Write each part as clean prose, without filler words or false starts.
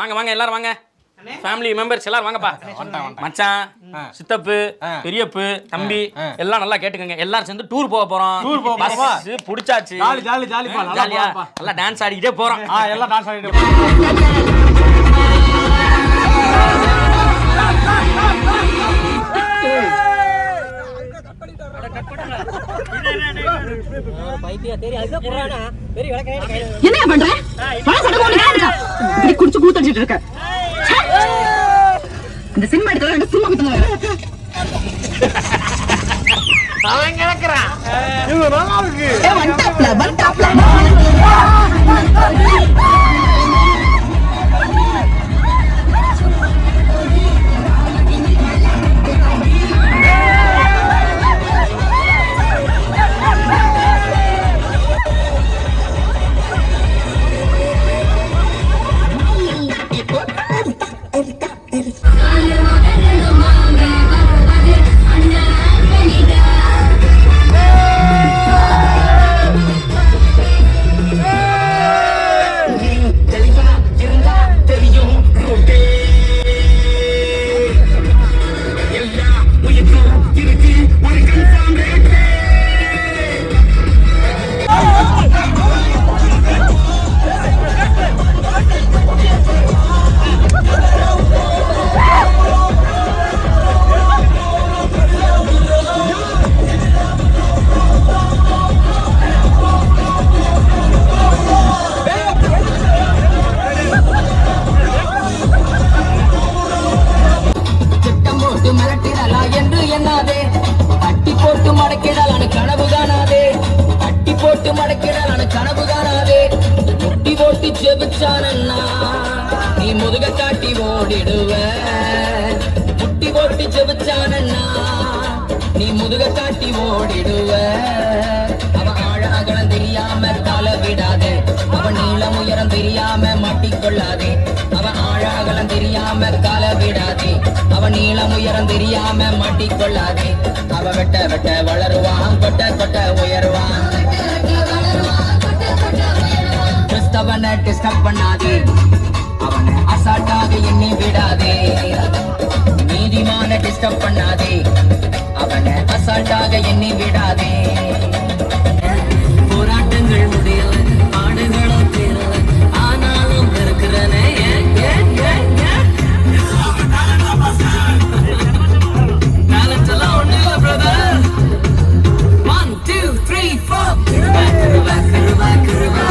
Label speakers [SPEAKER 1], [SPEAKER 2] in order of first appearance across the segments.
[SPEAKER 1] வாங்க வாங்க எல்லாரும் வாங்க. ஃபேமிலி மெம்பர்ஸ் எல்லாரும் வாங்கப்பா. மச்சான், சித்தப்பு, பெரியப்பு, தம்பி எல்லாம் நல்லா கேட்டுக்கங்க. எல்லாரும் சேர்ந்து டூர் போக போறோம். பஸ் புடிச்சாச்சு. ஜாலியா நல்லா டான்ஸ் ஆடிக்கிட்டே போறோம்.
[SPEAKER 2] எல்லாம் டான்ஸ் ஆடிக்கிட்டே போறோம்.
[SPEAKER 3] என்ன பண்ற? குடிச்சு கூத்தடிச்சிட்டு இருக்க. இந்த சினிமா எடுத்து சினிமா குத்துங்க.
[SPEAKER 2] அவன் கிடக்குறான். இது நல்லா இருக்கு.
[SPEAKER 3] ஒன் டாப்ல நீ முதுக காட்டி ஓடிடுவ. முட்டி போட்டு ஜெபிச்சானன்னா நீ முதுக காட்டி ஓடிடுவ. அவன் ஆழ அகலம் தெரியாம கால விடாதே. அவன் நீளம் உயரம் தெரியாம மாட்டிக்கொள்ளாதே. அவன் ஆழ அகலம் தெரியாம கால விடாதே. அவன் நீளம் உயரம் தெரியாம மாட்டிக்கொள்ளாதே. அவ வெட்ட வெட்ட வளருவான், கொட்ட கொட்ட உயருவான். அவனை டிஸ்டர்ப் பண்ணாதே. அவனை அசால்ட்டாக எண்ணி விடாதே. நீதிமான டிஸ்டர்ப் பண்ணாதே. அவனை அசால்ட்டாக எண்ணி விடாதே. போராட்டங்கள் முடியல, பாடுகளும் தீரல, ஆனாலும் இருக்கிறனே. ஒண்ணு இல்ல பிரதர். 1 2 3 4 கிருபா கிருபா கிருபா கிருபா.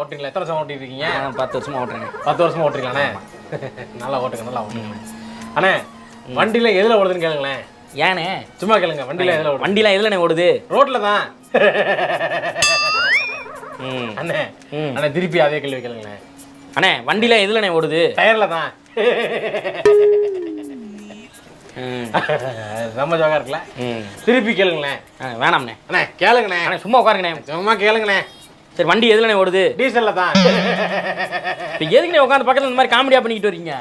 [SPEAKER 2] ஓட்டுறீங்களா? எத்தனை வருஷமா ஓட்டிட்டு இருக்கீங்க?
[SPEAKER 1] 10 வருஷமா ஓட்டுறேன்.
[SPEAKER 2] 10 வருஷமா ஓட்டுறீங்களாண்ணே? நல்லா ஓட்டுங்க, நல்லா ஓட்டுங்க அண்ணே. வண்டியில எதுல ஓடுதுன்னு கேளுங்களேன்.
[SPEAKER 1] ஏண்ணே?
[SPEAKER 2] சும்மா கேளுங்க. வண்டியில எதுல ஓடுது?
[SPEAKER 1] வண்டியில எதுலண்ணே ஓடுது?
[SPEAKER 2] ரோட்ல தான். அண்ணே அண்ணே திருப்பி அதே கேள்வி கேளுங்களேன்.
[SPEAKER 1] அண்ணே வண்டியில எதுலண்ணே ஓடுது?
[SPEAKER 2] டயர்ல தான். ரொம்ப ஜோகா இருக்குல்ல. திருப்பி கேளுங்களேன்.
[SPEAKER 1] வேணாம்ண்ணே.
[SPEAKER 2] அண்ணே கேளுங்கண்ணே.
[SPEAKER 1] அண்ணே சும்மா உட்காருங்கண்ணே.
[SPEAKER 2] சும்மா கேளுங்கண்ணே.
[SPEAKER 1] சரி வண்டி எதுலண்ணே ஓடுது?
[SPEAKER 2] டீசல்ல தான்.
[SPEAKER 1] இப்போ எதுக்குண்ணே உட்காந்து பக்கத்துல இந்த மாதிரி காமெடியா பண்ணிக்கிட்டு வரீங்க?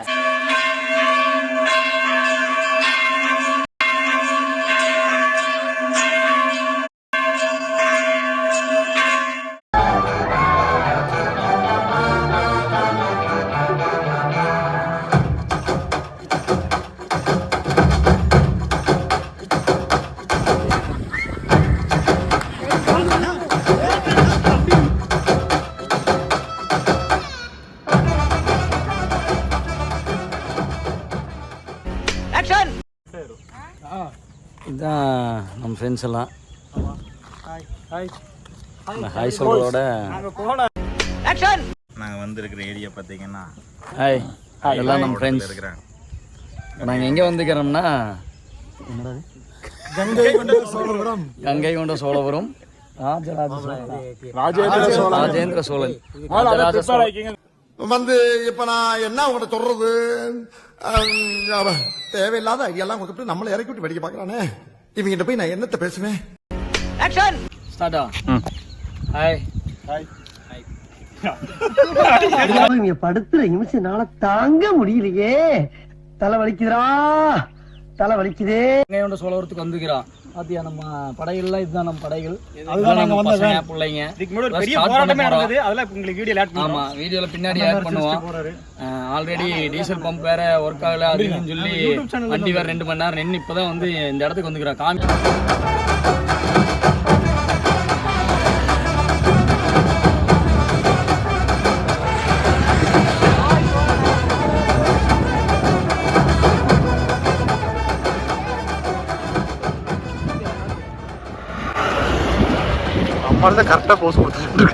[SPEAKER 1] இதுதான் நம்ம ஃப்ரெண்ட்ஸ் எல்லாம். ஹாய் சொல்கிறதோட
[SPEAKER 4] நாங்கள் வந்திருக்கிற ஏரியா பார்த்தீங்கன்னா
[SPEAKER 1] ஹாய் இதெல்லாம் நம்ம ஃப்ரெண்ட்ஸ். நாங்கள் எங்கே வந்துக்கிறோம்னா கங்கை கொண்ட சோழபுரம் ராஜேந்திர சோழன்
[SPEAKER 5] வந்து இப்ப நான் என்ன உங்கள்கிட்ட சொல்றது, தேவையில்லாத ஐடியெல்லாம் கொடுத்துட்டு நம்மளை இறக்கி விட்டு வெடிக்க பாக்குறானே, இவங்கிட்ட போய் நான் என்னத்த பேசுவேன்.
[SPEAKER 1] ஸ்டார்ட்டா ஹாய்
[SPEAKER 6] இங்க படுத்துற நிமிஷம்னால தாங்க முடியலையே, தலை வலிக்குதுடா, தலை வலிக்குதே.
[SPEAKER 1] கங்கை கொண்ட சோழபுரத்துக்கு வந்துக்கிறோம். பாத்தியா நம்ம படைகள்லாம் இதுதான் நம்ம படைகள். அதுதான் நாங்க வந்தோம் பிள்ளைங்க. இதுக்கு முன்னாடி ஒரு பெரிய போராட்டமே நடந்தது. அதெல்லாம் உங்களுக்கு வீடியோல ஆட் பண்ணுவோம். ஆமா வீடியோல பின்னாடி ஆட் பண்ணுவோம். ஆல்ரெடி டீசல் பம்ப் வேற வொர்க் ஆகல அதுன்னு சொல்லி வண்டி வேற 2 மணி நேரம் நின்னு இப்பதான் வந்து இந்த இடத்துக்கு வந்துக்கிறோம். காமி
[SPEAKER 2] தான் கரெக்டாக போஸ் கொடுத்துட்டு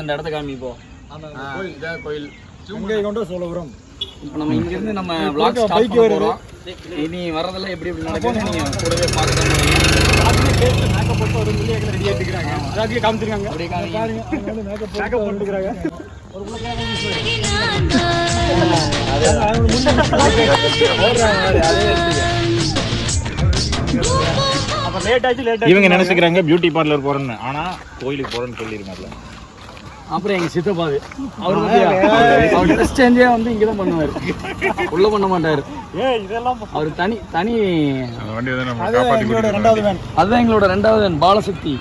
[SPEAKER 1] இந்த இடத்த காமிப்போ. இதான் கோயில் கங்கை கொண்ட சோழபுரம். இப்போ நம்ம இங்க இருந்து நம்ம vlog ஸ்டார்ட் பண்ண போறோம். இனி வரதெல்லாம் எப்படி எப்படி நடக்குது நீங்க கூடவே பார்த்துட்டு மேக்கப் போட்டு ஒரு மில்லியன் ரெடி ஆயிட்டுறாங்க. அதாவது காமிச்சிருக்காங்க. அப்படியே காமிங்க. மேக்கப் போட்டுக்கறாங்க. ஒரு
[SPEAKER 4] இவங்க நினைச்சுக்கிறாங்க பியூட்டி பார்லர் போறேன்னு, ஆனா கோயிலுக்கு போறேன்னு சொல்லிருக்காங்கல்ல.
[SPEAKER 1] அப்புறம் எங்க சித்தப்பாது அவர் ட்ரெஸ் சேஞ்சே வந்து இங்கதான் பண்ணுவாரு, உள்ள பண்ண மாட்டாரு. அவர் தனி தனி அதுதான் எங்களோட 2வது வேன் பாலசக்தி.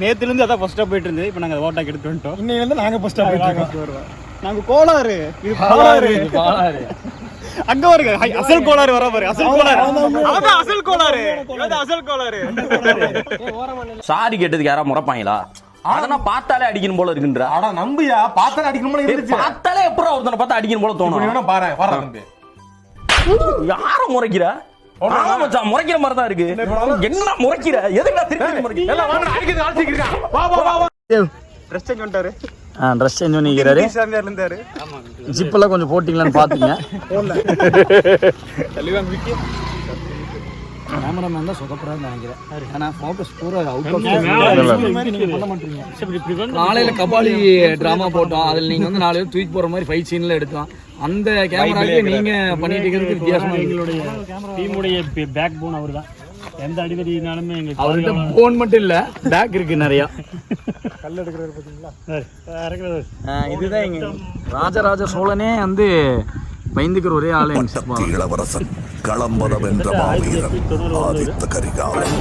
[SPEAKER 7] நேத்துல இருந்து அதான் ஃபர்ஸ்டா போயிட்டு இருந்தது. இப்போ நாங்க ஓட்டாக்கு எடுத்து வந்துட்டோம். இன்னைக்கு வந்து நாங்க ஃபர்ஸ்டா போயிட்டு இருக்கோம். நாங்க கோளாறு இது கோளாறு அங்க வருங்க. அசல் கோளாறு வர பாரு. அசல் கோளாறு அதான் அசல் கோளாறு. இது அசல் கோளாறு.
[SPEAKER 1] சாரி கேட்டதுக்கு யாரா முறைப்பாங்களா? அதெல்லாம் பார்த்தாலே அடிக்கணும் போல இருக்குன்ற.
[SPEAKER 2] ஆனா நம்பியா பார்த்தாலே அடிக்கணும் போல இருந்துச்சு.
[SPEAKER 1] பார்த்தாலே எப்பறம் ஒருத்தனை பார்த்தா அடிக்கணும் போல தோணும்.
[SPEAKER 2] பாரு பாரு நம்பி
[SPEAKER 1] யார முறைக்கிற? ஆமா மச்சான் முறைக்கிற மாதிரி தான் இருக்கு. என்ன முறைக்கிற? எதுக்குடா திருப்பி முறைக்கிற?
[SPEAKER 2] எல்லாம் வாங்க அடிக்குது ஆல்சிக்கிறா. வா வா வா.
[SPEAKER 7] ட்ரெஸ் சேஞ்ச் பண்ணிட்டாரு.
[SPEAKER 1] ட்ரெஸ் சேஞ்ச் பண்ணிக்கிறாரு.
[SPEAKER 7] சாமியார் இருந்தாரு.
[SPEAKER 1] ஜிப் எல்லாம் கொஞ்சம் போட்டிங்களான்னு பாத்தீங்க.
[SPEAKER 7] போடல. தள்ளிவாங்க விக்கி.
[SPEAKER 1] கேமராமேன் தான் சொதப்பறான்னு நினைக்கிறேன். ஆனா ஃபோக்கஸ் பூரா அவுட் ஆஃப் காலையில கபாலி டிராமா போட்டோம். அதுல நீங்க வந்து 4 பேர் தூக்கி போற மாதிரி ஃபைட் சீன்ல எடுத்தோம். அந்த கேமராக்கு நீங்க பண்ணிட்டு இருக்கிறது வித்தியாசமா.
[SPEAKER 8] எங்களுடைய டீமுடைய பேக் போன் அவர்தான். எந்த அடிவதினாலுமே எங்களுக்கு
[SPEAKER 1] அவர்கிட்ட போன் மட்டும் இல்ல பேக் இருக்கு நிறைய.
[SPEAKER 7] கல் எடுக்கிறாரு பாத்தீங்களா?
[SPEAKER 1] இதுதான் எங்க ராஜராஜ சோழனே வந்து பயந்துக்கிற ஒரே ஆளு எங்க சித்தப்பா.
[SPEAKER 5] இளவரசன் களம்பரம் என்ற மாவீரன் ஆதித்த கரிகாலன்.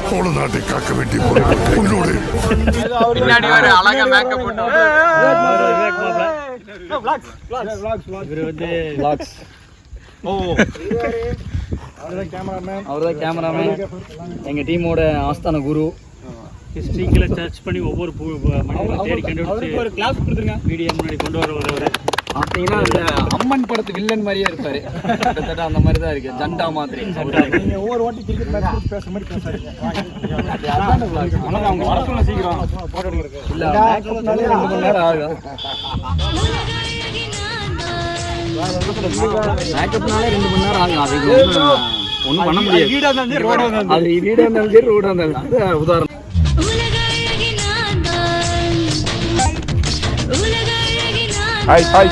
[SPEAKER 5] சோழ நாட்டை காக்க வேண்டிய உன்னோடு
[SPEAKER 2] பின்னாடி வர அழகா மேக்கப் போட்டு
[SPEAKER 8] இவர் வந்து
[SPEAKER 1] அவர்தான் கேமராமேன். எங்க டீமோட ஆஸ்தான குரு.
[SPEAKER 8] ஹிஸ்ட்ரிக்கில் சர்ச் பண்ணி ஒவ்வொரு மனிதர்களும் தேடி கண்டுபிடிச்சு
[SPEAKER 7] ஒரு கிளாஸ் கொடுத்துருங்க.
[SPEAKER 8] மீடியா முன்னாடி கொண்டு வரவர்.
[SPEAKER 1] பார்த்தீங்கன்னா அந்த அம்மன் படத்து வில்லன் மாதிரியே இருப்பாரு. கிட்டத்தட்ட அந்த மாதிரி தான் இருக்கு. ஜண்டா மாதிரி.
[SPEAKER 7] நீங்க ஒவ்வொரு வாட்டி கிரிக்கெட் மேட்ச் பேசுற மாதிரி பேசுறீங்க.
[SPEAKER 8] அவங்க வர சொல்ல சீக்கிரம் போட்டோ எடுக்கிறதுக்கு.
[SPEAKER 1] இல்ல மேக்கப்னாலே 2 மணி நேரம் ஆகும். மேக்கப்னாலே 2 மணி நேரம் ஆகும். அதுக்கு ஒன்றும் பண்ண முடியாது.
[SPEAKER 7] வீடா இருந்தாலும் ரோடா இருந்தாலும்
[SPEAKER 1] அது வீடா இருந்தாலும் சரி ரோடா இருந்தாலும் உதாரணம்.
[SPEAKER 5] Hi hi